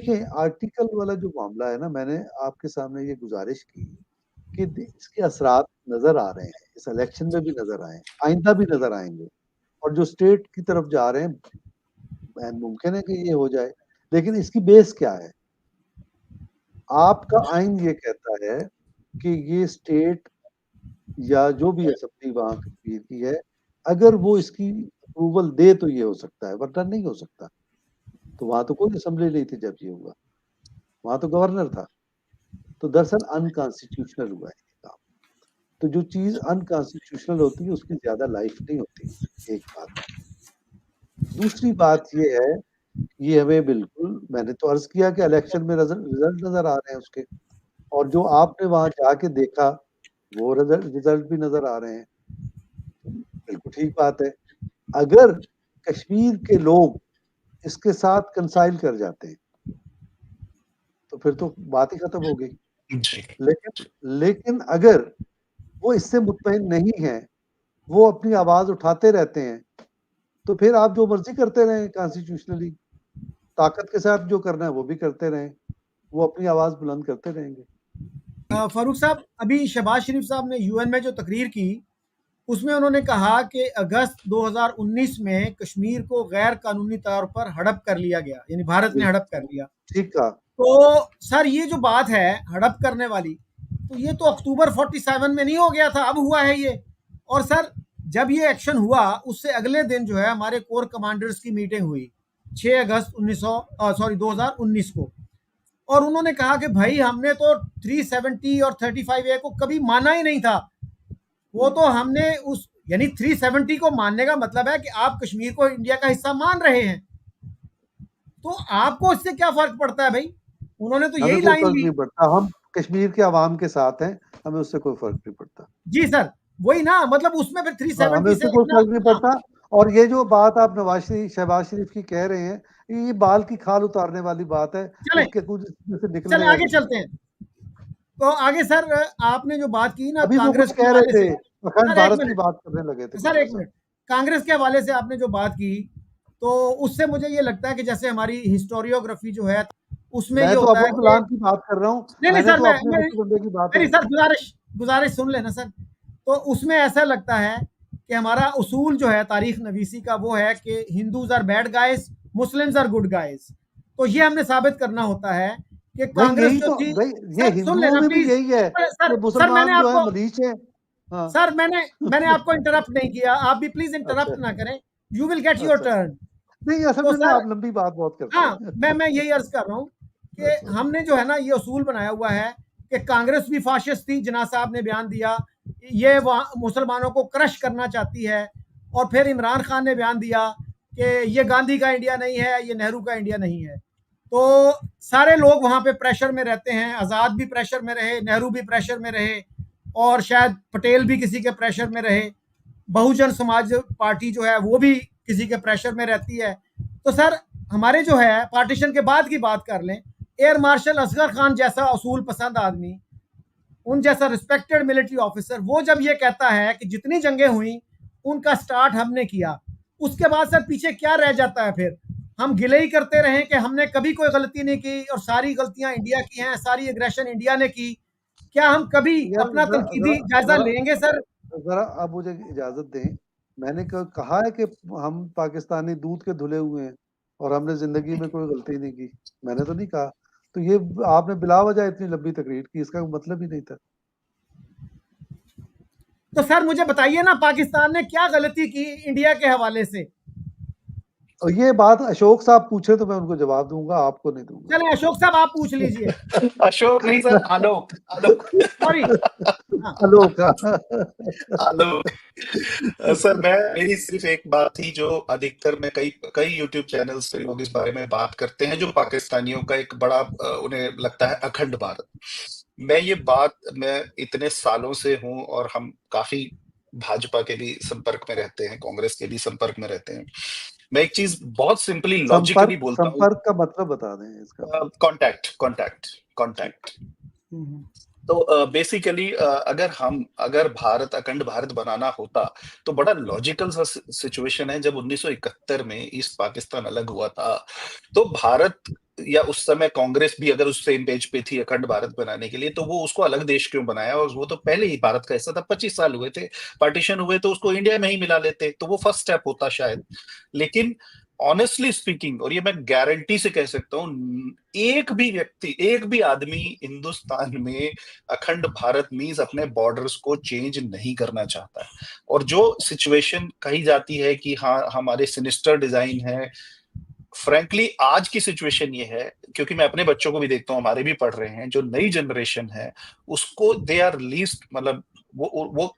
देखिए, आर्टिकल वाला जो मामला है ना, मैंने आपके सामने ये गुजारिश की कि इसके असरात नजर आ रहे हैं, इस इलेक्शन में भी नजर आए, आइंदा भी नजर आएंगे, और जो स्टेट की तरफ जा रहे हैं मुमकिन है कि ये हो जाए, लेकिन इसकी बेस क्या है? आपका आइन ये कहता है कि ये स्टेट या जो भी असेंबली वहां कश्मीर की है, अगर वो इसकी अप्रूवल दे तो ये हो सकता है, वरना नहीं हो सकता। तो वहां तो कोई असेंबली नहीं थी जब ये हुआ, वहां तो गवर्नर था। तो दरअसल अनकॉन्स्टिट्यूशनल हुआ है ये काम। तो जो चीज अनकॉन्स्टिट्यूशनल होती है उसकी ज्यादा लाइफ नहीं होती, एक बात। दूसरी बात ये है, ये हमें बिल्कुल, मैंने तो अर्ज किया कि इलेक्शन में रिजल्ट नजर आ रहे हैं उसके, और जो आपने वहां जाके देखा वो रिजल्ट भी नजर आ रहे हैं। बिल्कुल ठीक बात है। अगर कश्मीर के लोग इसके साथ कंसाइल कर जाते हैं तो फिर तो बात ही खत्म हो गई। लेकिन अगर वो इससे मुतमईन नहीं है, वो अपनी आवाज उठाते रहते हैं, तो फिर आप जो मर्जी करते रहें कॉन्स्टिट्यूशनली, ताकत के साथ जो करना है वो भी करते रहें, वो अपनी आवाज बुलंद करते रहेंगे। फारूक साहब, अभी शहबाज शरीफ साहब ने यूएन में जो तकरीर की, उसमें उन्होंने कहा कि अगस्त 2019 में कश्मीर को गैर कानूनी तौर पर हड़प कर लिया गया, यानी भारत ने हड़प कर लिया। ठीक कहा। तो सर ये जो बात है हड़प करने वाली, तो ये तो अक्टूबर 47 में नहीं हो गया था, अब हुआ है ये। और सर जब ये एक्शन हुआ उससे अगले दिन जो है हमारे कोर कमांडर्स की मीटिंग हुई 6 अगस्त 2019 को, और उन्होंने कहा कि भाई हमने तो 370 और 35A को कभी माना ही नहीं था। वो तो हमने उस, यानी 370 को मानने का मतलब है कि आप कश्मीर को इंडिया का हिस्सा मान रहे हैं, तो आपको इससे क्या फर्क पड़ता है भाई? उन्होंने तो हमें यही कोई लाइन फर्क ली। नहीं पड़ता, हम कश्मीर के आवाम के साथ हैं, हमें उससे कोई फर्क नहीं पड़ता। जी सर, वही ना, मतलब उसमें फिर हमें 370 से उससे कोई इतना। फर्क नहीं हाँ, पड़ता। और ये जो बात आप शहबाज शरीफ की कह रहे हैं, ये बाल की खाल उतारने वाली बात है, चले इसके कुछ इसमें से चले निकलने का आगे कुछ चलते नहीं। हैं। तो आगे सर, आपने जो बात की ना अभी वो कांग्रेस कुछ के कह रहे हवाले से, थे, अखंड सर एक भारत की मिनट, बात करने लगे थे सर कुछ एक ऐसा। मिनट, कांग्रेस के हवाले से आपने जो बात की, तो उससे मुझे ये लगता है कि जैसे हमारी हिस्टोरियोग्राफी जो है उसमें मैं ये तो होता है अबुल कि, कलाम की बात कर रहा हूँ, नहीं नहीं मैंने सर, तो अपने मैं मुख्य बंदे की बात मेरी नहीं सर की। गुजारिश गुजारिश सुन लेना सर। तो उसमें ऐसा लगता है कि हमारा उसूल जो है तारीख नवीसी का वो है कि Hindus are bad guys, Muslims are good guys. तो ये हमने साबित करना होता है कि भाई कांग्रेस यही जो तो, थी, भाई ये सर सुन हिंदुओं लेना में भी प्लीज। यही है सर कि सर मैंने मुसलमान जो है आपको, मलीच है। हाँ। सर मैंने आपको इंटरप्ट नहीं किया, आप भी प्लीज अच्छा इंटरप्ट ना करें। यू विल गेट योर अच्छा। टर्न। नहीं, असल तो में ना सर, आप लंबी बात बहुत करते हाँ, हैं। मैं यही अर्ज कर रहा हूँ कि अच्छा। हमने जो है ना ये उसूल बनाया हुआ है कि कांग्रेस भी फाशिस्ट थी, जिन्ना साहब ने बयान दिया, ये मुसलमानों को क्रश करना चाहती है। और फिर इमरान खान ने बयान दिया कि ये गांधी का इंडिया नहीं है, ये नेहरू का इंडिया नहीं है। तो सारे लोग वहां पे प्रेशर में रहते हैं, आजाद भी प्रेशर में रहे, नेहरू भी प्रेशर में रहे, और शायद पटेल भी किसी के प्रेशर में रहे, बहुजन समाज पार्टी जो है वो भी किसी के प्रेशर में रहती है। तो सर हमारे जो है पार्टीशन के बाद की बात कर लें, एयर मार्शल असगर खान जैसा असूल पसंद आदमी, उन जैसा रिस्पेक्टेड मिलिट्री ऑफिसर, वो जब ये कहता है कि जितनी जंगें हुई उनका स्टार्ट हमने किया, उसके बाद सर पीछे क्या रह जाता है? फिर हम गिले ही करते रहे कि हमने कभी कोई गलती नहीं की और सारी गलतियां इंडिया की हैं, सारी एग्रेशन इंडिया ने की। क्या हम कभी यार अपना जरा तनकीदी जरा जायजा जरा लेंगे सर? जरा आप मुझे इजाजत दें। मैंने कहा है कि हम पाकिस्तानी दूध के धुले हुए हैं और हमने जिंदगी में कोई गलती नहीं की, मैंने तो नहीं कहा। तो ये आपने बिला वजह इतनी लंबी तकरीर की, इसका मतलब ही नहीं था। तो सर मुझे बताइए ना, पाकिस्तान ने क्या गलती की इंडिया के हवाले से? और ये बात अशोक साहब पूछे तो मैं उनको जवाब दूंगा, आपको नहीं दूंगा। चले अशोक साहब आप पूछ लीजिए। अशोक नहीं सर, आलोक, आलोक। सॉरी। हाँ। आलोक। आलोक। सर मेरी सिर्फ एक बात थी, जो अधिकतर में कई कई यूट्यूब चैनल्स पे लोग इस बारे में बात करते हैं, जो पाकिस्तानियों का एक बड़ा उन्हें लगता है अखंड भारत। मैं इतने सालों से हूं और हम काफी भाजपा के भी संपर्क में रहते हैं, कांग्रेस के भी संपर्क में रहते हैं। मैं एक चीज बहुत सिंपली लॉजिकली संपर्क बोलता हूँ। संपर्क का मतलब बता दें इसका। Contact, contact, contact. तो बेसिकली अगर भारत अखंड भारत बनाना होता, तो बड़ा लॉजिकल सा सिचुएशन है। जब 1971 में ईस्ट पाकिस्तान अलग हुआ था, तो भारत या उस समय कांग्रेस भी अगर उस सेम पेज पे थी अखंड भारत बनाने के लिए, तो वो उसको अलग देश क्यों बनाया? और वो तो पहले ही भारत का हिस्सा था, 25 साल हुए थे पार्टीशन हुए, तो उसको इंडिया में ही मिला लेते, तो वो फर्स्ट स्टेप होता शायद। लेकिन ऑनेस्टली स्पीकिंग, और ये मैं गारंटी से कह सकता हूँ, एक भी व्यक्ति, एक भी आदमी हिंदुस्तान में अखंड भारत मीन्स अपने बॉर्डर्स को चेंज नहीं करना चाहता है। और जो सिचुएशन कही जाती है कि हाँ हमारे सिनिस्टर डिजाइन है, फ्रैंकली आज की सिचुएशन ये है, क्योंकि मैं अपने बच्चों को भी देखता हूँ, हमारे भी पढ़ रहे हैं, जो नई जनरेशन है उसको दे आर लीस्ट, मतलब वो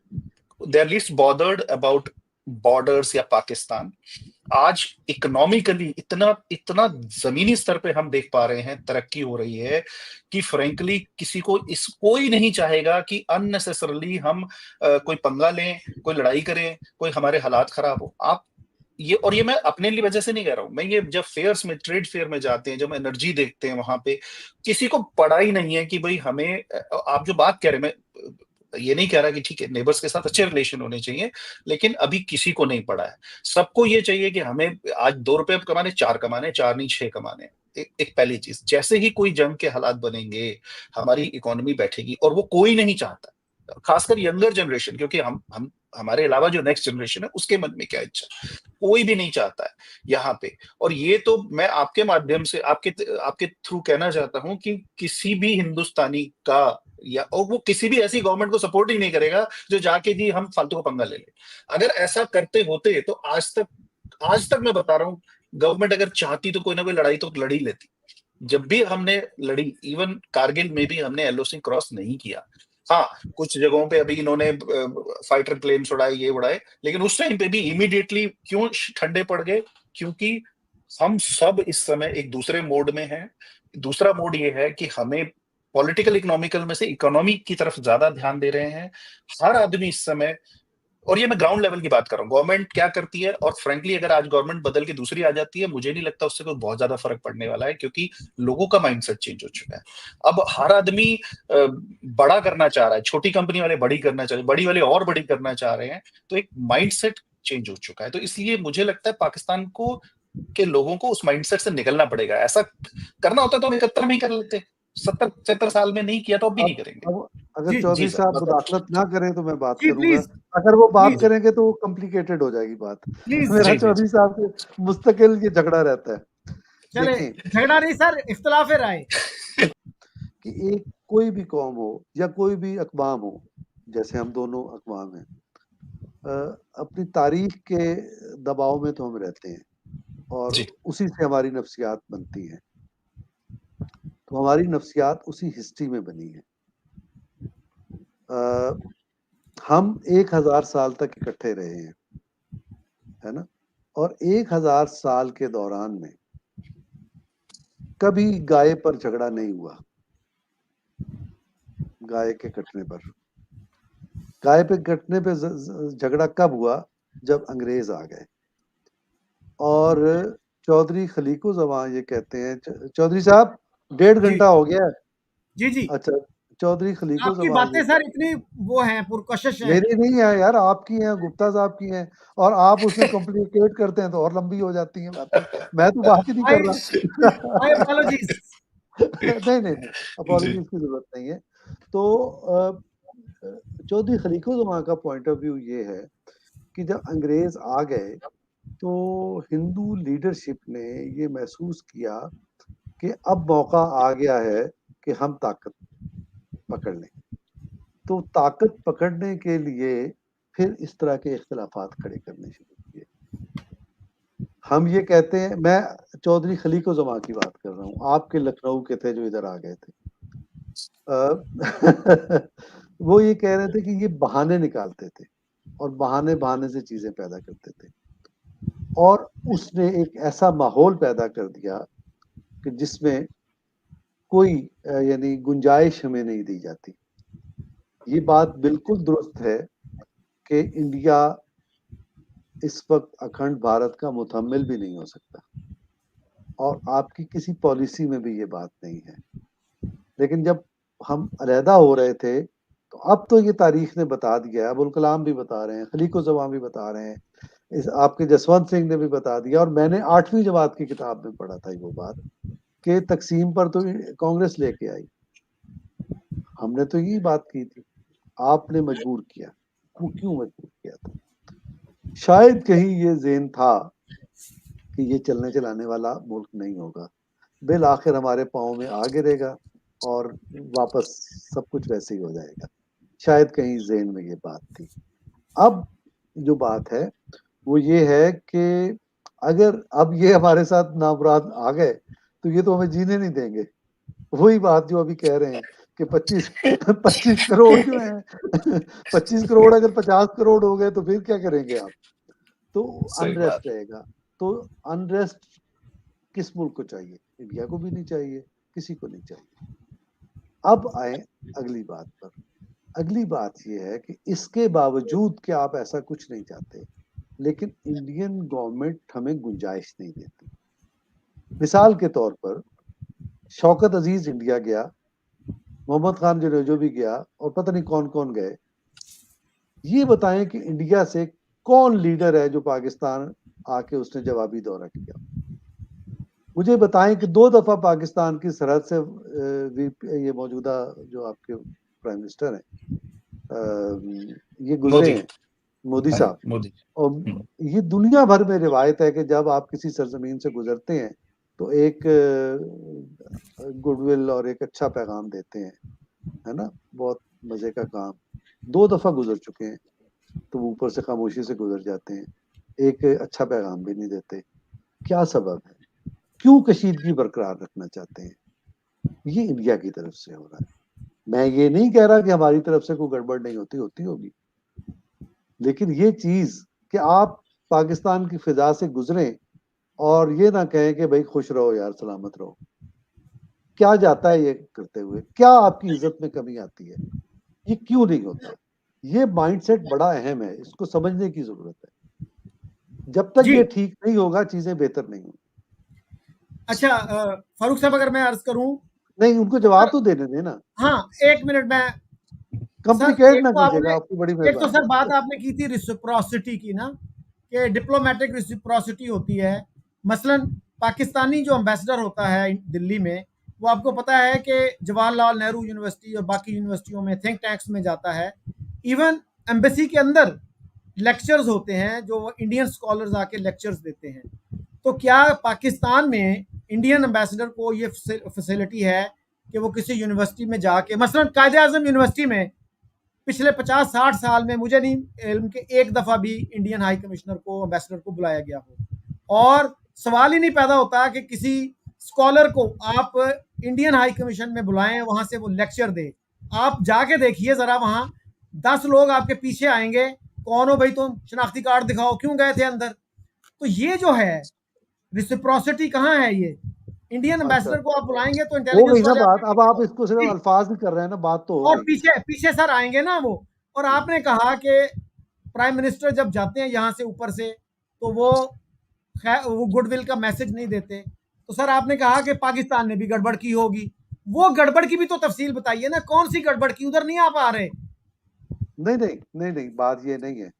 they are least bothered about borders या पाकिस्तान। आज इकोनॉमिकली इतना इतना जमीनी स्तर पे हम देख पा रहे हैं, तरक्की हो रही है कि फ्रैंकली किसी को इस कोई नहीं चाहेगा कि अननेसेसरली हम कोई पंगा लें, कोई लड़ाई करें, कोई हमारे हालात खराब हो। आप ये, और ये मैं अपने लिए वजह से नहीं कह रहा हूं, मैं ये जब फेयर्स में, ट्रेड फेयर में जाते हैं, जब एनर्जी देखते हैं वहां पे, किसी को पड़ा ही नहीं है कि भाई हमें, आप जो बात कह रहे हैं, मैं ये नहीं कह रहा कि ठीक है नेबर्स के साथ अच्छे रिलेशन होने चाहिए, लेकिन अभी किसी को नहीं पड़ा है। सबको ये चाहिए कि हमें आज 2 रुपए कमाने, 4 कमाने, 4 नहीं 6 कमाने। एक पहली चीज, जैसे ही कोई जंग के हालात बनेंगे, हमारी इकोनॉमी बैठेगी, और वो कोई नहीं चाहता, खासकर यंगर जनरेशन, क्योंकि हम हमारे अलावा जो नेक्स्ट जनरेशन है उसके मन में क्या इच्छा, कोई भी नहीं चाहता है यहाँ पे। और ये तो मैं आपके माध्यम से, आपके आपके थ्रू कहना चाहता हूं कि किसी भी हिंदुस्तानी का, या और वो किसी भी ऐसी गवर्नमेंट को सपोर्ट ही नहीं करेगा जो जाके जी हम फालतू का पंगा ले ले। अगर ऐसा करते होते तो आज तक मैं बता रहा हूँ, गवर्नमेंट अगर चाहती तो कोई ना कोई लड़ाई तो लड़ ही लेती। जब भी हमने लड़ी, इवन कारगिल में भी हमने एलओसी क्रॉस नहीं किया। हाँ, कुछ जगहों पे अभी इन्होंने फाइटर प्लेन्स उड़ाए, ये उड़ाए, लेकिन उस टाइम पे भी इमीडिएटली क्यों ठंडे पड़ गए? क्योंकि हम सब इस समय एक दूसरे मोड में हैं। दूसरा मोड ये है कि हमें पॉलिटिकल इकोनॉमिकल में से इकोनॉमी की तरफ ज्यादा ध्यान दे रहे हैं हर आदमी इस समय। और ये मैं ग्राउंड लेवल की बात कर रहा हूँ, गवर्नमेंट क्या करती है, और फ्रेंकली अगर आज गवर्नमेंट बदल के दूसरी आ जाती है, मुझे नहीं लगता उससे कोई बहुत ज्यादा फर्क पड़ने वाला है, क्योंकि लोगों का माइंडसेट चेंज हो चुका है। अब हर आदमी बड़ा करना चाह रहा है, छोटी कंपनी वाले बड़ी करना चाह रहे हैं, बड़ी वाले और बड़ी करना चाह रहे हैं, तो एक माइंडसेट चेंज हो चुका है। तो इसलिए मुझे लगता है पाकिस्तान को के लोगों को उस माइंडसेट से निकलना पड़ेगा। ऐसा करना होता तो हम 71 में ही कर लेते, 70 साल में नहीं किया तो अब भी नहीं करेंगे। अब अगर जी जी चौधरी सर, साहब बताइए। मुदाखलत ना करें तो मैं बात जी करूंगा। प्लीज अगर वो बात प्लीज करेंगे तो वो कॉम्प्लिकेटेड हो जाएगी बात। प्लीज मेरा जी जी चौधरी जी। साहब से मुस्तकिल ये झगड़ा रहता है। चले, देखें झगड़ा नहीं सर, इख्तलाफ राय। कि एक कोई भी कौम हो या कोई भी अक़वाम हो, जैसे हम दोनों अक़वाम हैं, अपनी तारीख के दबाव में तो हम रहते हैं, और जी उसी से हमारी नफ्सियात बनती हैं। तो हमारी नफ्सियात उसी हिस्ट्री में बनी है। हम 1000 साल तक इकट्ठे रहे हैं, है ना? और 1000 साल के दौरान में कभी गाय पर झगड़ा नहीं हुआ। गाय के कटने पर, गाय पे कटने पे झगड़ा कब हुआ? जब अंग्रेज आ गए। और चौधरी खलीकुज़्ज़मान ये कहते हैं, चौधरी साहब 1.5 जी घंटा हो गया है। जी जी। अच्छा, चौधरी आपकी खलीकुज़्ज़मान बातें ये, सर इतनी वो हैं, पुरकशिश हैं। मेरी नहीं है यार, आपकी हैं, गुप्ता साहब की हैं, और आप उसमें कॉम्प्लिकेट करते हैं तो और लंबी हो जाती हैं बातें। मैं तो बात ही नहीं माय कर माय रहा। अपॉलजीज। नहीं, जी अपॉलजीज़ की ज़रूरत नहीं है। तो चौधरी खलीकुज़्ज़मान का पॉइंट ऑफ व्यू ये है कि जब अंग्रेज आ गए तो हिंदू लीडरशिप ने ये महसूस किया कि अब मौका आ गया है कि हम ताकत पकड़ लें। तो ताकत पकड़ने के लिए फिर इस तरह के इख्तिलाफात खड़े करने शुरू किए। हम ये कहते हैं, मैं चौधरी खलीकुज़्ज़मान की बात कर रहा हूँ, आपके लखनऊ के थे जो इधर आ गए थे। वो ये कह रहे थे कि ये बहाने निकालते थे और बहाने से चीजें पैदा करते थे, और उसने एक ऐसा माहौल पैदा कर दिया कि जिसमें कोई यानी गुंजाइश हमें नहीं दी जाती। ये बात बिल्कुल दुरुस्त है कि इंडिया इस वक्त अखंड भारत का मुतहम्मिल भी नहीं हो सकता, और आपकी किसी पॉलिसी में भी ये बात नहीं है। लेकिन जब हम अलहदा हो रहे थे तो अब तो ये तारीख ने बता दिया है, अबुल कलाम भी बता रहे हैं, खलीकुज़्ज़मान भी बता रहे हैं, इस आपके जसवंत सिंह ने भी बता दिया, और मैंने 8वीं जमात की किताब में पढ़ा था वो बात कि तकसीम पर तो कांग्रेस लेके आई, हमने तो यही बात की थी, आपने मजबूर किया। वो क्यों मजबूर किया था? शायद कहीं ये ज़हन था कि ये चलने चलाने वाला मुल्क नहीं होगा, बिल आखिर हमारे पाँव में आ गिरेगा और वापस सब कुछ वैसे ही हो जाएगा। शायद कहीं ज़हन में ये बात थी। अब जो बात है वो ये है कि अगर अब ये हमारे साथ नामुराद आ गए तो ये तो हमें जीने नहीं देंगे। वही बात जो अभी कह रहे हैं कि 25 करोड़ जो है 25 करोड़ अगर 50 करोड़ हो गए तो फिर क्या करेंगे आप? तो सही बात अनरेस्ट रहेगा। तो अनरेस्ट किस मुल्क को चाहिए? इंडिया को भी नहीं चाहिए, किसी को नहीं चाहिए। अब आए अगली बात पर। अगली बात ये है कि इसके बावजूद कि आप ऐसा कुछ नहीं चाहते, लेकिन इंडियन गवर्नमेंट हमें गुंजाइश नहीं देती। मिसाल के तौर पर शौकत अजीज इंडिया गया, मोहम्मद खान जो भी गया और पता नहीं कौन कौन गए। ये बताएं कि इंडिया से कौन लीडर है जो पाकिस्तान आके उसने जवाबी दौरा किया? मुझे बताएं कि 2 दफा पाकिस्तान की सरहद से ये मौजूदा जो आपके प्राइम मिनिस्टर हैं ये गुजरे मोदी। हैं, मोदी हाँ, साहब। मोदी। और ये दुनिया भर में रिवायत है कि जब आप किसी सरजमीन से गुजरते हैं तो एक गुडविल और एक अच्छा पैगाम देते हैं, है ना? बहुत मजे का काम। 2 दफा गुजर चुके हैं तो ऊपर से खामोशी से गुजर जाते हैं, एक अच्छा पैगाम भी नहीं देते। क्या सबब है? क्यों कशीदगी बरकरार रखना चाहते हैं? ये इंडिया की तरफ से हो रहा है। मैं ये नहीं कह रहा कि हमारी तरफ से कोई गड़बड़ नहीं होती, होती होगी, लेकिन ये चीज कि आप पाकिस्तान की फिजा से गुजरें और ये ना कहें कि भाई खुश रहो यार, सलामत रहो। क्या जाता है ये करते हुए? क्या आपकी इज्जत में कमी आती है? ये क्यों नहीं होता? ये माइंडसेट बड़ा अहम है, इसको समझने की जरूरत है। जब तक जी। ये ठीक नहीं होगा चीजें बेहतर नहीं होंगी। अच्छा फारूक साहब, अगर मैं अर्ज करूं नहीं, उनको जवाब तो देने देना। हाँ, 1 मिनट मैं सर, कॉम्प्लिकेट एक ना तो कीजिएगा, आपने आपकी बड़ी एक तो सर मेहरबानी। बात आपने की थी रेसिप्रोसिटी की ना, कि डिप्लोमेटिक रेसिप्रोसिटी होती है। मसलन पाकिस्तानी जो एम्बेसडर होता है दिल्ली में, वो आपको पता है कि जवाहरलाल नेहरू यूनिवर्सिटी और बाकी यूनिवर्सिटियों में थिंक टैंक्स में जाता है। इवन एम्बेसी के अंदर लेक्चर्स होते हैं जो इंडियन स्कॉलर्स आके लेक्चर्स देते हैं। तो क्या पाकिस्तान में इंडियन एम्बेसडर को ये फैसिलिटी है कि वो किसी यूनिवर्सिटी में जाके, मसलन कायदे आजम यूनिवर्सिटी में पिछले 50-60 साल में मुझे नहीं इल्म के एक दफा भी इंडियन हाई कमिश्नर को, एम्बेसडर को बुलाया गया हो। और सवाल ही नहीं पैदा होता कि किसी स्कॉलर को आप इंडियन हाई कमीशन में बुलाएं, वहां से वो लेक्चर दे। आप जाके देखिए जरा, वहां 10 लोग आपके पीछे आएंगे, कौन हो भाई तुम, शनाख्ती कार्ड दिखाओ, क्यों गए थे अंदर। तो ये जो है रिसिप्रोसिटी कहाँ है? ये इंडियन अच्छा, एम्बेसडर को आप बुलाएंगे तो हो इंटेलिजेंस गई ना वाले बात। अब आप आपके इसको सिर्फ अल्फाज ही कर रहे हैं ना, बात तो हो और गई। पीछे पीछे सर आएंगे ना वो। और आपने कहा कि प्राइम मिनिस्टर जब जाते हैं यहाँ से ऊपर से तो वो गुडविल का मैसेज नहीं देते। तो सर आपने कहा कि पाकिस्तान ने भी गड़बड़ की होगी, वो गड़बड़ की भी तो तफसील बताइए ना, कौन सी गड़बड़ की? उधर नहीं आप आ रहे। नहीं नहीं नहीं नहीं, बात ये नहीं है।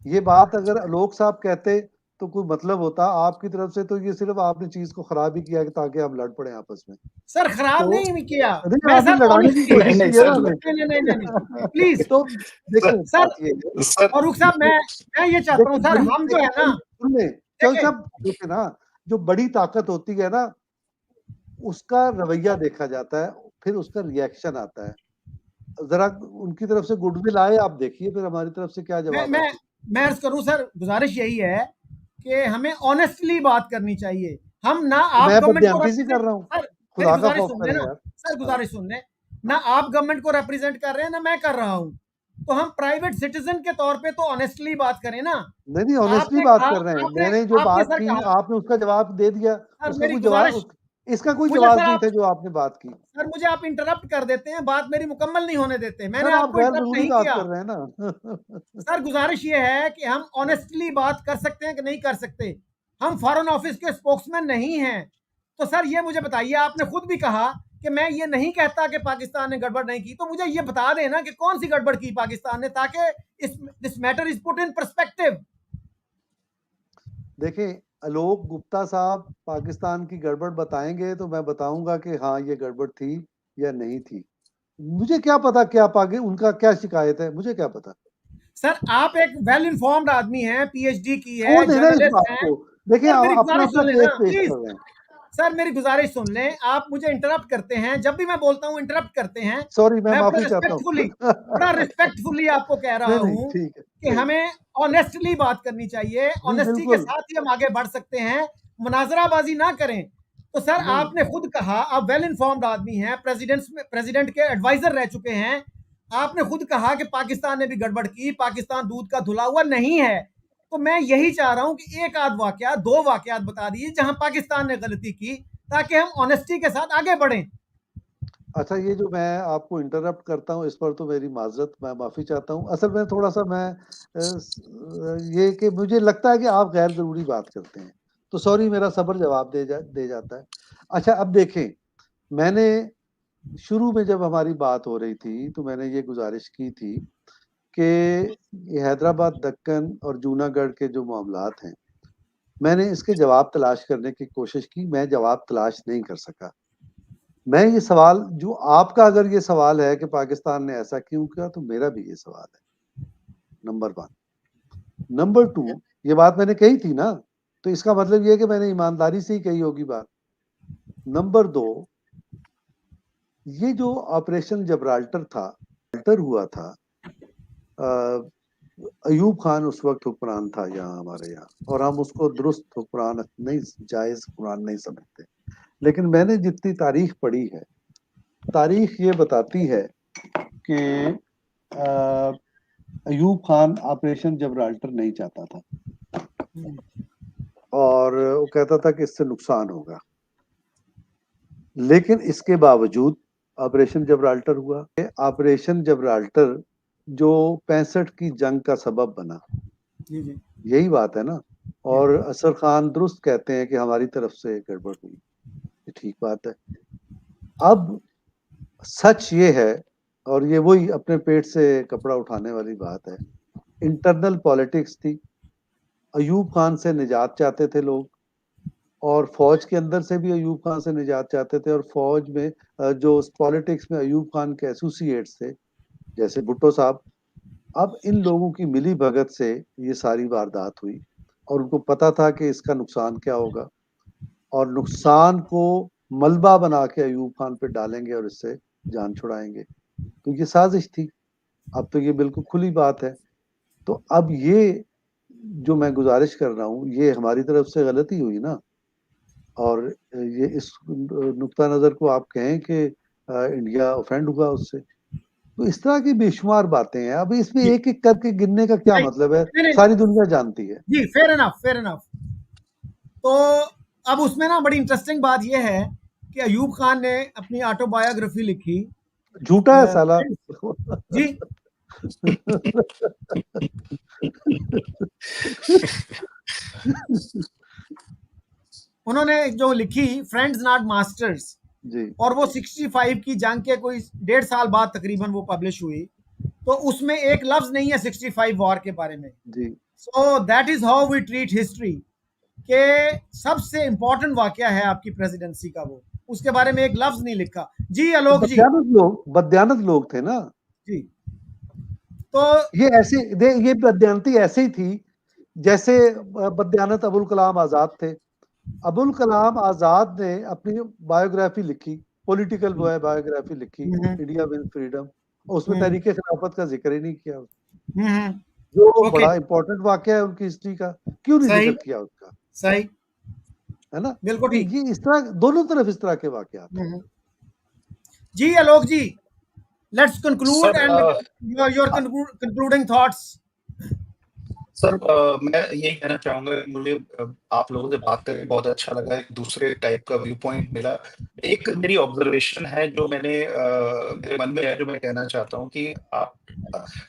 ये बात अगर आलोक साहब कहते तो कोई मतलब होता। आपकी तरफ से तो ये सिर्फ आपने चीज को खराब ही किया ताकि आप लड़ पड़े आपस में। सर खराब तो नहीं किया, नहीं, मैं आपने सर लड़ाने की ऑनेस्टली, नहीं कोशिश नहीं की है ना सर, हमें। नहीं नहीं नहीं नहीं प्लीज तो सर, देखो सर, बात ये है, सर फारूक साहब, मैं ये चाहता हूँ देखिए सर, बड़ी हम जो है ना, सुन ले, चल देखें, सब देखिए ना, जो बड़ी ताकत होती है ना उसका रवैया देखा जाता है, फिर उसका रिएक्शन आता है। जरा उनकी तरफ से गुडविल आए, आप देखिए फिर हमारी तरफ से क्या मैं जवाब मैं आती है। मैं अर्ज करूं सर, गुजारिश यही है कि हमें ऑनेस्टली बात करनी चाहिए। हम ना तो आप मैं गवर्नमेंट को बदयंती सी कर रिप्रेजेंट, रहा हूँ। सर मेरी खुदा का गुजारिश खौफ सुन करें लेना, यार। सर हाँ, गुजारिश सुन ले ना, आप गवर्नमेंट को रिप्रेजेंट कर रहे हैं ना मैं कर रहा हूं। तो हम प्राइवेट सिटीजन के तौर पे तो ऑनेस्टली बात करें ना। नहीं नहीं, ऑनेस्टली आपने बात कहा, कर रहे हैं। आपने मैंने जो आपने बात सर की कहा, आपने उसका जवाब दे दिया। सर उसका मेरी कोई जवाब गुजारिश, इसका कोई मुझे जवाब सर नहीं आप, था जो आपने बात की। सर मुझे आप इंटरप्ट कर देते हैं, बात मेरी मुकम्मल नहीं होने देते। मैंने सर आप आपको गैर इंटरप्ट जरूरी नहीं बात किया। कर रहे हैं ना। सर गुजारिश ये है कि हम ऑनेस्टली बात कर सकते हैं कि नहीं कर सकते। हम फॉरेन ऑफिस के स्पोक्समैन नहीं हैं। तो सर ये मुझे बताइए, आपने खुद भी कहा कि मैं ये नहीं कहता कि पाकिस्तान ने गड़बड़ नहीं की, तो मुझे ये बता देना कि कौन सी गड़बड़ की पाकिस्तान ने, ताकि this matter is put in perspective. देखिए आलोक गुप्ता साहब पाकिस्तान की गड़बड़ बताएंगे तो मैं बताऊंगा कि हाँ ये गड़बड़ थी या नहीं थी। मुझे क्या पता क्या उनका क्या शिकायत है, मुझे क्या पता। सर आप एक वेल इन्फॉर्म्ड आदमी हैं, पीएचडी की छोड़ है, देना इस जर्नलिस्ट बात हैं। को। देखिए सर मेरी अपना गुजारिश अपना सुन लेना केस पेश प्लीज। कर रहे हैं। सर मेरी गुजारिश सुन लें, आप मुझे इंटरप्ट करते हैं, जब भी मैं बोलता हूं इंटरप्ट करते हैं। सॉरी, मैं मैं माफी चाहता हूँ। बड़ा रिस्पेक्टफुली आपको कह रहा नहीं नहीं, हूं ठीक है, कि नहीं हमें ऑनेस्टली बात करनी चाहिए, जी ऑनेस्टी के बिल्कुल। साथ ही हम आगे बढ़ सकते हैं, मुनाजराबाजी ना करें। तो सर नहीं आपने खुद कहा, आप वेल इन्फॉर्म्ड आदमी हैं, प्रेसिडेंट के एडवाइजर रह चुके हैं। आपने खुद कहा कि पाकिस्तान ने भी गड़बड़ की, पाकिस्तान दूध का धुला हुआ नहीं है। तो मैं यही चाह रहा हूं कि एक आध वाकया, दो वाकयात बता दीजिए जहां पाकिस्तान ने गलती की, ताकि हम ऑनेस्टी के साथ आगे बढ़ें। अच्छा, ये जो मैं आपको इंटरप्ट करता हूँ इस पर तो मेरी माजरत, मैं माफी चाहता हूँ। असल में थोड़ा सा मैं ये कि मुझे लगता है कि आप गैर जरूरी बात करते हैं, तो सॉरी, मेरा सब्र जवाब दे जाता है। अच्छा अब देखें, मैंने शुरू में जब हमारी बात हो रही थी तो मैंने ये गुजारिश की थी कि हैदराबाद, दक्कन और जूनागढ़ के जो मामलात हैं, मैंने इसके जवाब तलाश करने की कोशिश की, मैं जवाब तलाश नहीं कर सका। मैं ये सवाल जो आपका, अगर ये सवाल है कि पाकिस्तान ने ऐसा क्यों किया, तो मेरा भी ये सवाल है, नंबर 1। नंबर 2, ये बात मैंने कही थी ना, तो इसका मतलब ये है कि मैंने ईमानदारी से ही कही होगी बात। नंबर 2, ये जो ऑपरेशन जबराल्टर था, हुआ था, अयूब खान उस वक्त हुक्मरान था यहाँ हमारे यहाँ, और हम उसको दुरुस्त हुक्मरान नहीं, जायज हुक्मरान नहीं समझते। लेकिन मैंने जितनी तारीख पढ़ी है, तारीख ये बताती है कि अयूब खान ऑपरेशन जबराल्टर नहीं चाहता था, और वो कहता था कि इससे नुकसान होगा। लेकिन इसके बावजूद ऑपरेशन जबराल्टर हुआ। ऑपरेशन जबराल्टर जो 65 की जंग का सबब बना, जी जी यही बात है ना। जी और असर खान दुरुस्त कहते हैं कि हमारी तरफ से गड़बड़ हुई, ये ठीक बात है। अब सच ये है, और ये वही अपने पेट से कपड़ा उठाने वाली बात है, इंटरनल पॉलिटिक्स थी। अयूब खान से निजात चाहते थे लोग, और फौज के अंदर से भी अयूब खान से निजात चाहते थे, और फौज में जो पॉलिटिक्स में अयूब खान के एसोसिएट्स थे, जैसे भुट्टो साहब, अब इन लोगों की मिली भगत से ये सारी वारदात हुई, और उनको पता था कि इसका नुकसान क्या होगा, और नुकसान को मलबा बना के अयूब खान पे डालेंगे और इससे जान छुड़ाएंगे। तो ये साजिश थी। अब तो ये बिल्कुल खुली बात है। तो अब ये जो मैं गुजारिश कर रहा हूँ, ये हमारी तरफ से गलती हुई ना, और ये इस नुक्ता नजर को आप कहें कि इंडिया ऑफेंड हुआ उससे, तो इस तरह की बेशुमार बातें हैं। अब इसमें जी एक एक करके गिनने का क्या नहीं मतलब है, नहीं सारी नहीं, दुनिया जानती है। जी फेयर इनफ, फेयर इनफ। तो अब उसमें ना बड़ी इंटरेस्टिंग बात यह है कि अयूब खान ने अपनी ऑटोबायोग्राफी लिखी। झूठा है साला। जी उन्होंने जो लिखी फ्रेंड्स नॉट मास्टर्स, जी और वो 65 की जंग के कोई 1.5 साल बाद तकरीबन वो पब्लिश हुई। तो उसमें एक लफ्ज नहीं है 65 वॉर के बारे में। जी। So that is how we treat history, के सबसे इंपॉर्टेंट वाकया है आपकी प्रेसिडेंसी का, वो उसके बारे में एक लफ्ज नहीं लिखा। जी तो आलोक जी। बदयानत लोग थे ना। जी तो ये ऐसे ये बदयानती ऐसे ही थी जैसे बदयानत अबुल कलाम आजाद थे। अबुल कलाम आजाद ने अपनी बायोग्राफी लिखी, पॉलिटिकल बायोग्राफी लिखी, इंडिया विंस फ्रीडम, और उसमें तहरीके खिलाफत का जिक्र ही नहीं किया, जो ओके, बड़ा इंपॉर्टेंट वाकया है उनकी हिस्ट्री का, क्यों नहीं सही जिक्र किया उसका, सही, है ना। बिल्कुल तो ठीक। ये इस तरह दोनों तरफ इस तरह के वाकयात हैं। जी Alok ji, let's conclude sir and your concluding thoughts. Sir मैं यही कहना चाहूंगा कि मुझे आप लोगों से बात करके बहुत अच्छा लगा, एक दूसरे टाइप का व्यू पॉइंट मिला। एक मेरी ऑब्जर्वेशन है जो मेरे मन में है, जो मैं कहना चाहता हूँ कि आप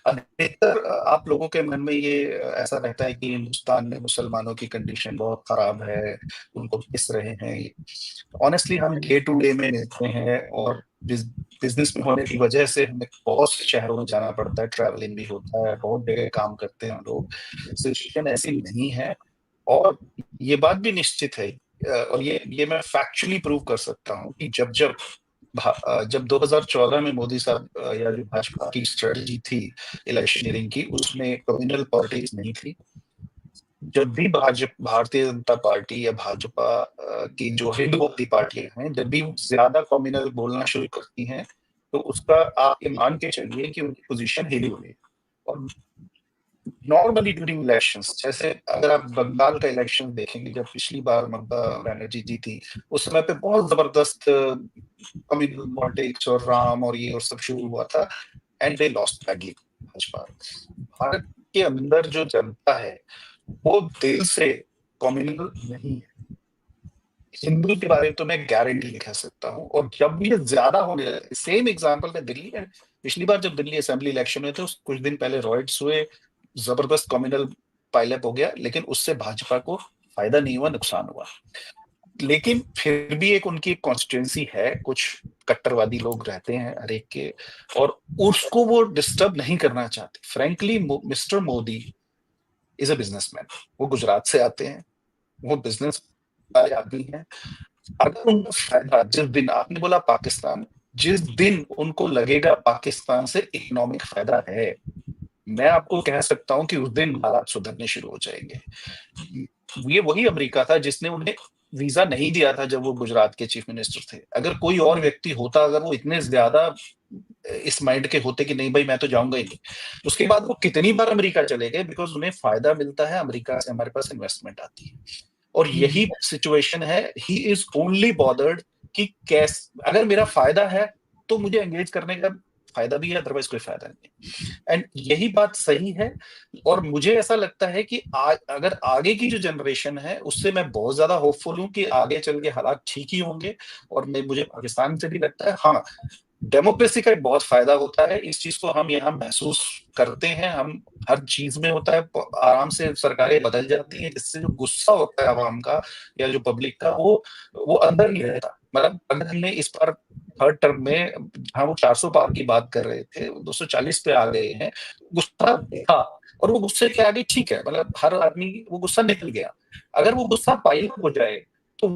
अधिकतर आप लोगों के मन में ये ऐसा रहता है कि हिंदुस्तान में मुसलमानों की कंडीशन बहुत खराब है, उनको पिस रहे हैं। ऑनेस्टली हम डे टू डे में रहते हैं, और बिजनेस में होने की वजह से हमें बहुत से शहरों में जाना पड़ता है, ट्रैवलिंग भी होता है, बहुत जगह काम करते हैं हम लोग। सिचुएशन ऐसी नहीं है। और ये बात भी निश्चित है, और ये मैं फैक्चुअली प्रूव कर सकता हूँ कि जब 2014 में मोदी साहब या जो भाजपा की स्ट्रेटजी थी इलेक्शनियरिंग की, उसमें कम्युनल पॉलिटिक्स नहीं थी। जब भी भारतीय जनता पार्टी या भाजपा की जो हिंदूवादी पार्टियां हैं, जब भी ज्यादा कम्युनल बोलना शुरू करती हैं, तो उसका आप ये मान के चलिए कि उनकी पोजीशन हिली हुई। और नॉर्मली ड्यूरिंग इलेक्शंस, जैसे अगर आप बंगाल का इलेक्शन देखेंगे, जब पिछली बार ममता बनर्जी जीती, उस समय पे बहुत जबरदस्त कम्युनल पॉलिटिक्स और राम और ये और सब शुरू हुआ था, and they lost badly. Bhajpa, Bharat के अंदर जो जनता है वो दिल से कम्युनल नहीं है। हिंदू के बारे में तो मैं गारंटी नहीं कह सकता हूँ। और जब भी ये ज्यादा होने लगे, सेम एग्जांपल में दिल्ली है, पिछली बार जब दिल्ली असेंबली इलेक्शन हुए थे, कुछ दिन पहले रॉयट्स हुए, जबरदस्त कम्युनल पाइलअप हो गया, लेकिन उससे भाजपा को फायदा नहीं हुआ, नुकसान हुआ। लेकिन फिर भी एक उनकी कॉन्स्टिट्यूंसी है, कुछ कट्टरवादी लोग रहते हैं हर एक के, और उसको वो डिस्टर्ब नहीं करना चाहते। Frankly mister Modi is a businessman. वो गुजरात से आते हैं, वो बिजनेस वाले आदमी हैं। अगर उनका फायदा, जिस दिन आपने बोला पाकिस्तान, जिस दिन उनको लगेगा पाकिस्तान से इकोनॉमिक फायदा है, मैं आपको कह सकता हूं कि उस दिन हालात सुधरने शुरू हो जाएंगे। ये वही अमेरिका था जिसने उन्हें वीजा नहीं दिया था जब वो गुजरात के चीफ मिनिस्टर थे। अगर कोई और व्यक्ति होता, अगर वो इतने ज्यादा इस माइंड के होते कि नहीं भाई मैं तो जाऊंगा ही नहीं, उसके बाद वो कितनी बार अमेरिका चले गए, बिकॉज उन्हें फायदा मिलता है अमेरिका से, हमारे पास इन्वेस्टमेंट आती है। और यही सिचुएशन है। ही इज ओनली बॉदर्ड कि कैसे, अगर मेरा फायदा है तो मुझे एंगेज करने का फायदा भी है, अदरवाइज कोई फायदा नहीं। एंड यही बात सही है। और मुझे ऐसा लगता है कि अगर आगे की जो जनरेशन है, उससे मैं बहुत ज्यादा होपफुल हूं कि आगे चल के हालात ठीक ही होंगे। और मुझे पाकिस्तान से भी लगता है, हाँ, डेमोक्रेसी का एक बहुत फायदा होता है। इस चीज को हम यहाँ महसूस करते हैं, हम हर चीज में होता है। आराम से सरकारें बदल जाती हैं, जिससे जो गुस्सा होता है आवाम का या जो पब्लिक का, वो अंदर नहीं रहता। मतलब अगर हमने इस बार थर्ड टर्म में, जहाँ वो 400 पार की बात कर रहे थे, 240 पे आ गए हैं, गुस्सा था। और वो गुस्से के आगे ठीक है, मतलब हर आदमी, वो गुस्सा निकल गया। अगर वो गुस्सा पाइल हो जाए तो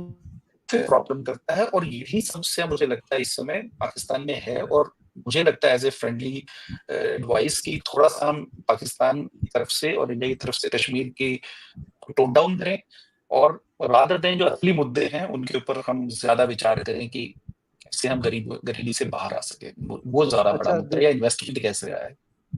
प्रॉब्लम करता है। और यही समस्या मुझे लगता है इस समय पाकिस्तान में है। और मुझे लगता है एज ए फ्रेंडली एडवाइस की थोड़ा सा हम पाकिस्तान की तरफ से और इंडिया की तरफ से कश्मीर की टोन डाउन करें, और रादर दें जो असली मुद्दे हैं उनके ऊपर हम ज्यादा विचार करें कि कैसे हम गरीबी से बाहर आ सके। वो ज्यादा बड़ा अच्छा मुद्दा है, या इन्वेस्टमेंट कैसे आए।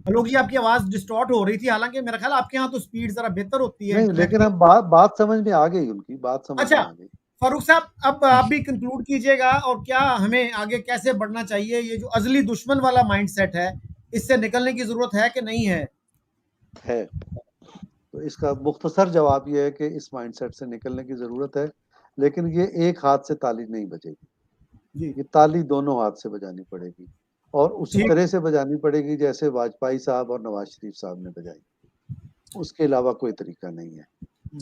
आलोक जी, आपकी आवाज डिस्टॉर्ट हो रही थी, हालांकि मेरा ख्याल आपके यहाँ तो स्पीड जरा बेहतर होती है नहीं, इंटरनेट लेकिन की। अब बात समझ में आ गई, उनकी बात समझ अच्छा, में आ गई। फारूक साहब, अब आप भी कंक्लूड कीजिएगा, और क्या हमें आगे कैसे बढ़ना चाहिए? ये जो अजली दुश्मन वाला माइंडसेट है, इससे निकलने की जरूरत है कि नहीं है? है। तो इसका मुख्तसर जवाब ये है कि इस माइंडसेट से निकलने की जरूरत है, लेकिन ये एक हाथ से ताली नहीं बजेगी। जी, ये ताली दोनों हाथ से बजानी पड़ेगी, और उसी ठीक। तरह से बजानी पड़ेगी जैसे वाजपेयी साहब और नवाज शरीफ साहब ने बजाई। उसके अलावा कोई तरीका नहीं है।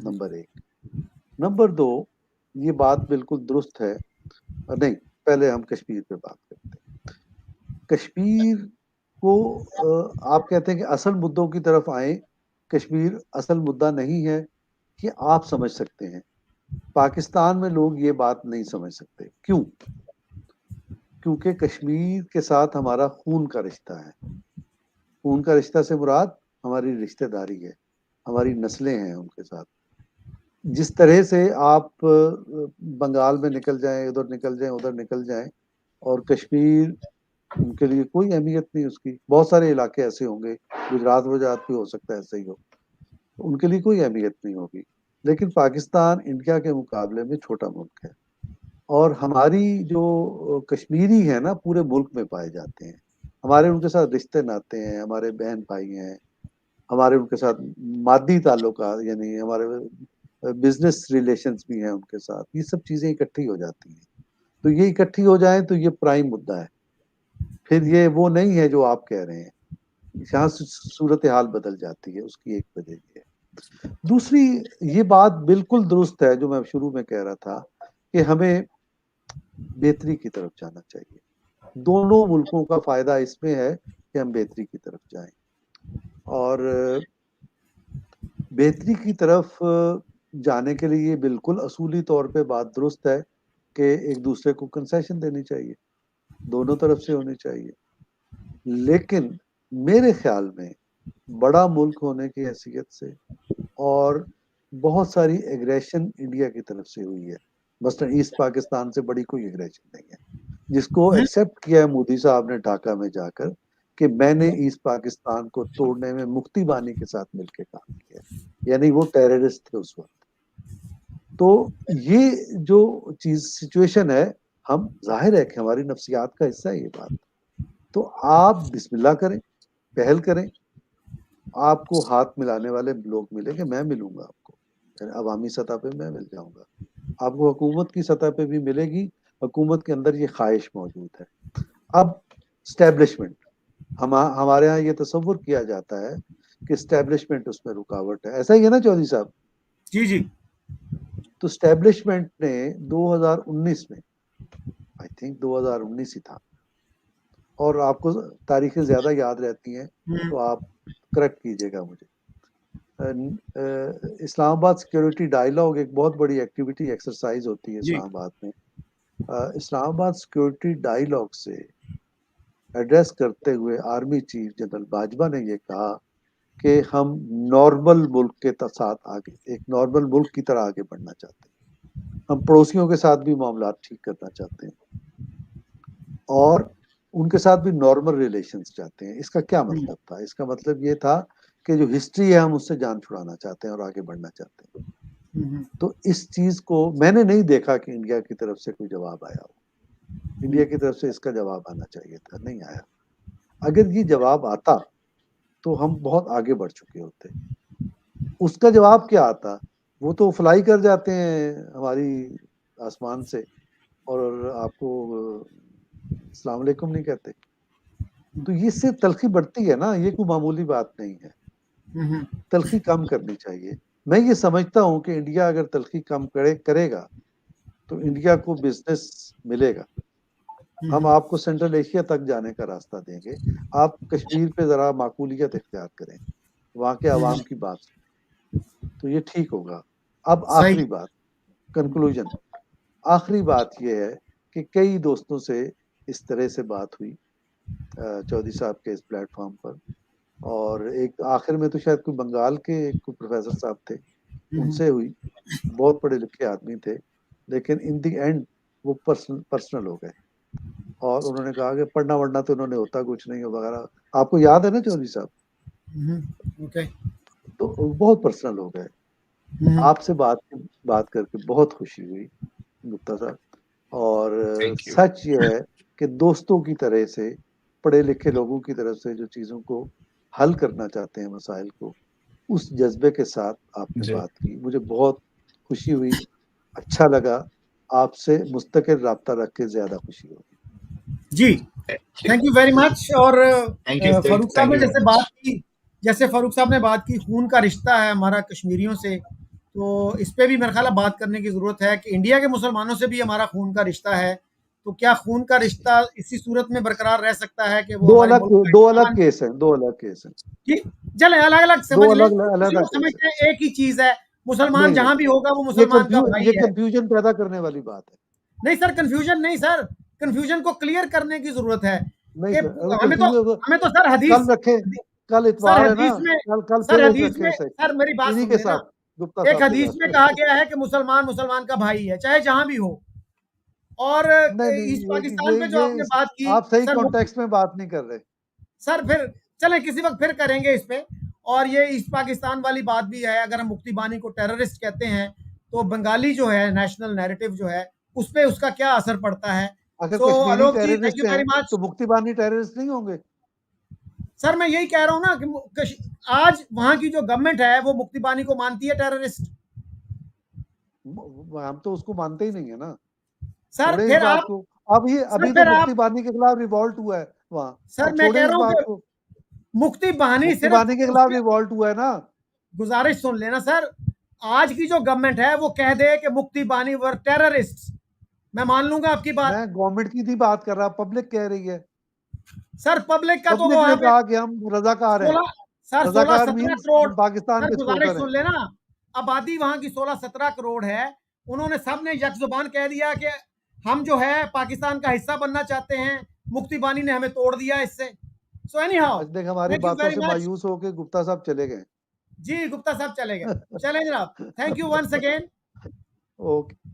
नंबर एक। नंबर दो, ये बात बिल्कुल दुरुस्त है। नहीं, पहले हम कश्मीर पे बात करते हैं। कश्मीर को आप कहते हैं कि असल मुद्दों की तरफ आए। कश्मीर असल मुद्दा नहीं है, कि आप समझ सकते हैं। पाकिस्तान में लोग ये बात नहीं समझ सकते। क्यों? क्योंकि कश्मीर के साथ हमारा खून का रिश्ता है। खून का रिश्ता से मुराद हमारी रिश्तेदारी है, हमारी नस्लें हैं उनके साथ। जिस तरह से आप बंगाल में निकल जाएं, उधर निकल जाएं, उधर निकल जाएं, और कश्मीर उनके लिए कोई अहमियत नहीं उसकी। बहुत सारे इलाके ऐसे होंगे, गुजरात वजरात भी हो सकता है ऐसे ही हो, उनके लिए कोई अहमियत नहीं होगी। लेकिन पाकिस्तान इंडिया के मुकाबले में छोटा मुल्क है, और हमारी जो कश्मीरी है ना, पूरे मुल्क में पाए जाते हैं। हमारे उनके साथ रिश्ते नाते हैं, हमारे बहन भाई हैं, हमारे उनके साथ मादी ताल्लुकात, यानी हमारे बिजनेस रिलेशंस भी हैं उनके साथ। ये सब चीजें इकट्ठी हो जाती हैं। तो ये इकट्ठी हो जाए तो ये प्राइम मुद्दा है। फिर ये वो नहीं है जो आप कह रहे हैं। यहाँ सूरत हाल बदल जाती है, उसकी एक वजह ये है। दूसरी, ये बात बिल्कुल दुरुस्त है जो मैं शुरू में कह रहा था, कि हमें बेहतरी की तरफ जाना चाहिए। दोनों मुल्कों का फायदा इसमें है कि हम बेहतरी की तरफ जाएं। और बेहतरी की तरफ जाने के लिए ये बिल्कुल असूली तौर पे बात दुरुस्त है कि एक दूसरे को कंसेशन देनी चाहिए, दोनों तरफ से होनी चाहिए। लेकिन मेरे ख्याल में बड़ा मुल्क होने की हैसियत से और बहुत सारी एग्रेशन इंडिया की तरफ से हुई है, मसलन ईस्ट पाकिस्तान से बड़ी कोई एग्रेशन नहीं है, जिसको एक्सेप्ट किया है मोदी साहब ने ढाका में जाकर कि मैंने ईस्ट पाकिस्तान को तोड़ने में मुफ्ती बानी के साथ मिलकर काम किया, यानी वो टेररिस्ट थे उस वक्त। तो ये जो चीज सिचुएशन है, हम जाहिर है कि हमारी नफ्सियात का हिस्सा है ये बात। तो आप बिस्मिल्लाह करें, पहल करें, आपको हाथ मिलाने वाले लोग मिलेंगे, मैं मिलूंगा आपको, अवामी सतह पे मैं मिल जाऊंगा, आपको हुकूमत की सतह पे भी मिलेगी, हुकूमत के अंदर ये ख्वाहिश मौजूद है। अब स्टैब्लिशमेंट, हमारे यहाँ ये तस्वुर किया जाता है कि स्टैब्लिशमेंट उसमें रुकावट है, ऐसा ही है ना चौधरी साहब? जी जी। तो स्टैब्लिशमेंट ने 2019 में, आई थिंक 2019 ही था, और आपको तारीखें ज्यादा याद रहती हैं तो आप करेक्ट कीजिएगा मुझे। इस्लामाबाद सिक्योरिटी डायलॉग एक बहुत बड़ी एक्टिविटी एक्सरसाइज होती है इस्लामाबाद में। इस्लामाबाद सिक्योरिटी डायलॉग से एड्रेस करते हुए आर्मी चीफ जनरल बाजवा ने ये कहा कि हम नॉर्मल मुल्क के साथ आगे, एक नॉर्मल मुल्क की तरह आगे बढ़ना चाहते हैं, हम पड़ोसियों के साथ भी मामला ठीक करना चाहते हैं और उनके साथ भी नॉर्मल रिलेशंस चाहते हैं। इसका क्या मतलब था? इसका मतलब ये था कि जो हिस्ट्री है हम उससे जान छुड़ाना चाहते हैं और आगे बढ़ना चाहते हैं। तो इस चीज को मैंने नहीं देखा कि इंडिया की तरफ से कोई जवाब आया हो। इंडिया की तरफ से इसका जवाब आना चाहिए था, नहीं आया। अगर ये जवाब आता तो हम बहुत आगे बढ़ चुके होते। उसका जवाब क्या आता? वो तो फ्लाई कर जाते हैं हमारी आसमान से और आपको अस्सलाम वालेकुम नहीं कहते। तो ये से तलखी बढ़ती है ना, ये कोई मामूली बात नहीं है। तलखी कम करनी चाहिए। मैं ये समझता हूँ कि इंडिया अगर तलखी कम करेगा तो इंडिया को बिजनेस मिलेगा। हम आपको सेंट्रल एशिया तक जाने का रास्ता देंगे। आप कश्मीर पे जरा माकूलियत इख्तियार करें, वहाँ के आवाम की बात, तो ये ठीक होगा। अब आखिरी बात, कंक्लूजन, आखिरी बात ये है कि कई दोस्तों से इस तरह से बात हुई चौधरी साहब के इस प्लेटफॉर्म पर, और एक आखिर में तो शायद कोई बंगाल के कोई प्रोफेसर साहब थे, उनसे हुई, बहुत पढ़े लिखे आदमी थे, लेकिन इन दी एंड वो पर्सनल हो गए और उन्होंने कहा कि पढ़ना वढ़ना तो उन्होंने होता कुछ नहीं वगैरह। आपको याद है ना चौधरी साहब? तो बहुत पर्सनल हो गए। आपसे बात करके बहुत खुशी हुई गुप्ता साहब, और सच ये है कि दोस्तों की तरह से, पढ़े लिखे लोगों की तरफ से जो चीजों को हल करना चाहते हैं, मसाइल को, उस जज्बे के साथ आपने बात की, मुझे बहुत खुशी हुई, अच्छा लगा। आपसे मुस्तकिल राब्ता रख के ज्यादा खुशी होगी। जी, थैंक यू वेरी मच। और फारूक साहब ने जैसे बात की, फारूक साहब ने बात की, खून का रिश्ता है हमारा कश्मीरियों से, तो इस पे भी मेरे ख्याल बात करने की जरूरत है कि इंडिया के मुसलमानों से भी हमारा खून का रिश्ता है। तो क्या खून का रिश्ता इसी सूरत में बरकरार रह सकता है कि वो दो अलग केस हैं। जी, चले अलग अलग समझ लें, समझते हैं एक ही चीज है, मुसलमान जहां भी होगा वो मुसलमान का भाई है। ये कंफ्यूजन पैदा करने वाली बात है। नहीं सर, कंफ्यूजन नहीं सर, कंफ्यूजन को क्लियर करने की जरूरत है। नहीं हमें तो सर हदीस, कल रखे, कल इतवार है ना, कल सर हदीस में, सर मेरी बात सुनिए ना, एक हदीस में कहा गया है कि मुसलमान का भाई है, चाहे जहां भी हो। और ईस्ट पाकिस्तान पे जो आपने बात की, आप सही कॉन्टेक्स्ट में बात नहीं कर रहे सर। फिर चले किसी वक्त फिर करेंगे इस पे। और ये ईस्ट पाकिस्तान वाली बात भी है, अगर हम मुफ्ती बानी को टेररिस्ट कहते हैं तो बंगाली जो है नेशनल नैरेटिव जो है उस पे उसका क्या असर पड़ता है। अगर कश्मीरी टेररिस्ट हैं तो मुफ्ती बानी टेररिस्ट नहीं होंगे? सर मैं यही कह रहा हूं ना कि आज वहां की जो गवर्नमेंट है वो मुफ्ती बानी को मानती है टेररिस्ट। हम तो उसको मानते ही नहीं है ना सर। फिर आप अभी तो मुफ्ती बानी के खिलाफ रिवॉल्ट हुआ है वहां। सर मैं कह रहा हूं कि मुफ्ती बानी के खिलाफ रिवॉल्ट हुआ है ना। गुजारिश सुन लेना सर, आज की जो गवर्नमेंट है वो कह दे कि मुफ्ती बानी वर टेररिस्ट, मैं मान लूंगा आपकी बात। मैं गवर्नमेंट की नहीं बात कर रहा, पब्लिक कह रही है। सर पब्लिक का तो कहा कि हम रजाकार हैं। सर 16-17 करोड़ पाकिस्तान के गुजारिश सुन लेना, आबादी वहां की 16-17 करोड़ है, उन्होंने सबने यकजुबान कह दिया कि हम जो है पाकिस्तान का हिस्सा बनना चाहते हैं, मुफ्ती बानी ने हमें तोड़ दिया इससे। सो एनी हाउ, आज देख हमारी थैंक यू बातों वेरी से मच। मायूस होके गुप्ता साहब चले गए। जी गुप्ता साहब चले गए। चलें जनाब, thank you once again. Okay.